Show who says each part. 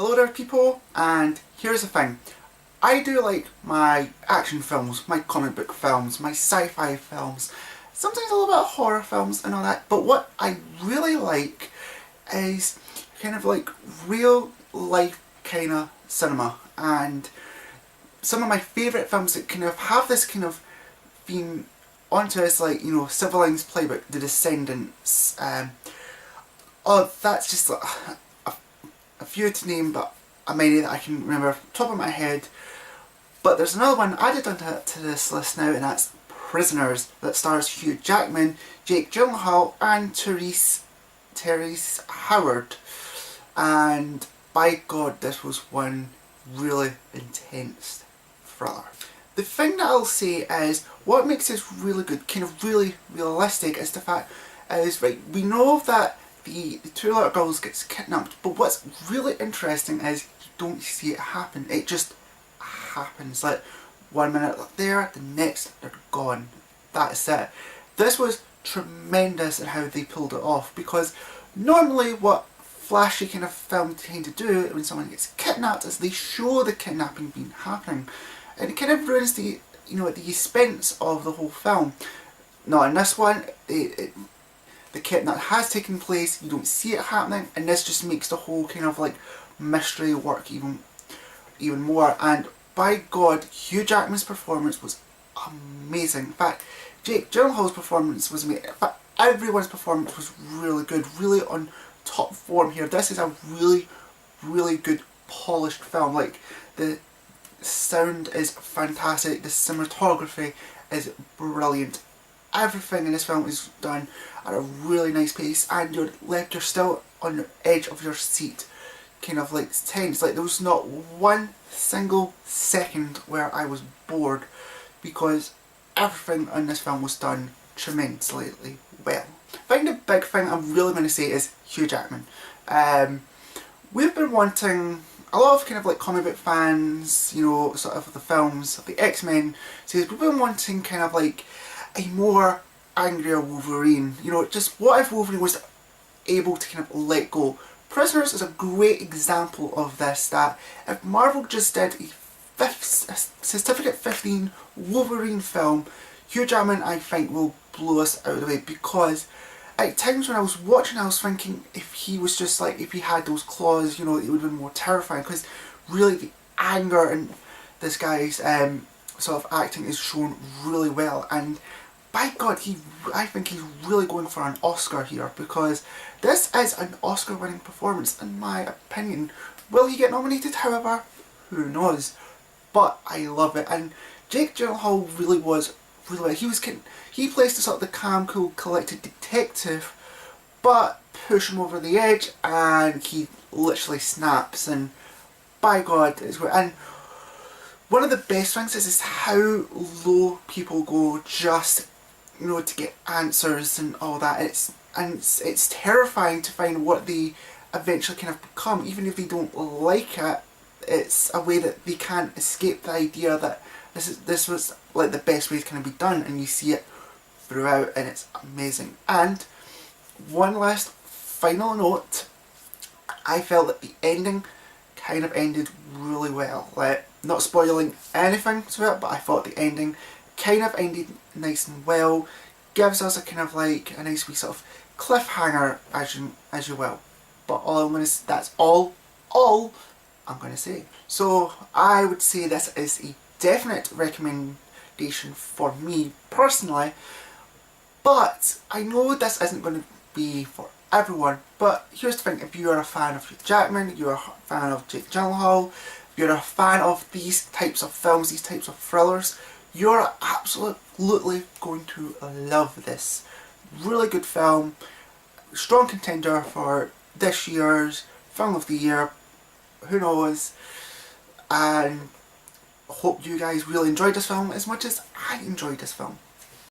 Speaker 1: Hello there people, and here's the thing. I do like my action films, my comic book films, my sci-fi films, sometimes a little bit of horror films and all that, but what I really like is kind of like real life kind of cinema, and some of my favourite films that kind of have this kind of theme onto us, like, you know, Sylvain's playbook, The Descendants, oh, that's just a few to name, but many that I can remember off the top of my head. But there's another one added onto this list now, and that's Prisoners, that stars Hugh Jackman, Jake Gyllenhaal and Therese Howard. And by God, this was one really intense thriller. The thing that I'll say is, what makes this really good, kind of really realistic, is the fact is, right, we know that the two little girls gets kidnapped, but what's really interesting is you don't see it happen. It just happens. Like, 1 minute they're there, the next they're gone. That's it. This was tremendous in how they pulled it off, because normally what flashy kind of film tend to do when someone gets kidnapped is they show the kidnapping being happening, and it kind of ruins the, you know, the suspense of the whole film. Not in this one. The kidnap has taken place, you don't see it happening, and this just makes the whole kind of like mystery work even more. And by God, Hugh Jackman's performance was amazing. In fact, Jake Gyllenhaal's performance was amazing. In fact, everyone's performance was really good, really on top form here. This is a really good polished film. Like, the sound is fantastic, the cinematography is brilliant. Everything in this film is done at a really nice pace, and you're still on the edge of your seat, kind of like tense. Like, there was not one single second where I was bored, because everything in this film was done tremendously well. I think the big thing I'm really going to say is Hugh Jackman. We've been wanting, a lot of kind of like comic book fans, you know, sort of the films of the X-Men series, we've been wanting kind of like a more angrier Wolverine. You know, just what if Wolverine was able to kind of let go. Prisoners is a great example of this, that if Marvel just did a Certificate 15 Wolverine film, Hugh Jackman, I think, will blow us out of the way, because at times when I was watching, I was thinking if he was just like, if he had those claws, you know, it would have been more terrifying, because really the anger in this guy's sort of acting is shown really well. And by God, I think he's really going for an Oscar here, because this is an Oscar-winning performance, in my opinion. Will he get nominated, however? Who knows? But I love it, and Jake Gyllenhaal really was really well. He plays the sort of the calm, cool, collected detective, but push him over the edge, and he literally snaps. And by God, it's great. And one of the best things is how low people go just, you know, to get answers and all that. It's terrifying to find what they eventually kind of become, even if they don't like it. It's a way that they can't escape the idea that this was like the best way it can be done, and you see it throughout, and it's amazing. And one last final note, I felt that the ending kind of ended really well. Like, not spoiling anything to it, but I thought the ending kind of ended nice and well, gives us a kind of like a nice wee sort of cliffhanger, as you will. But that's all I'm going to say. So I would say this is a definite recommendation for me personally, but I know this isn't going to be for everyone. But here's the thing: if you are a fan of Hugh Jackman, you're a fan of Jake Gyllenhaal, if you're a fan of these types of films, these types of thrillers, you're absolutely going to love this. Really good film, strong contender for this year's Film of the Year, who knows. And I hope you guys really enjoyed this film as much as I enjoyed this film.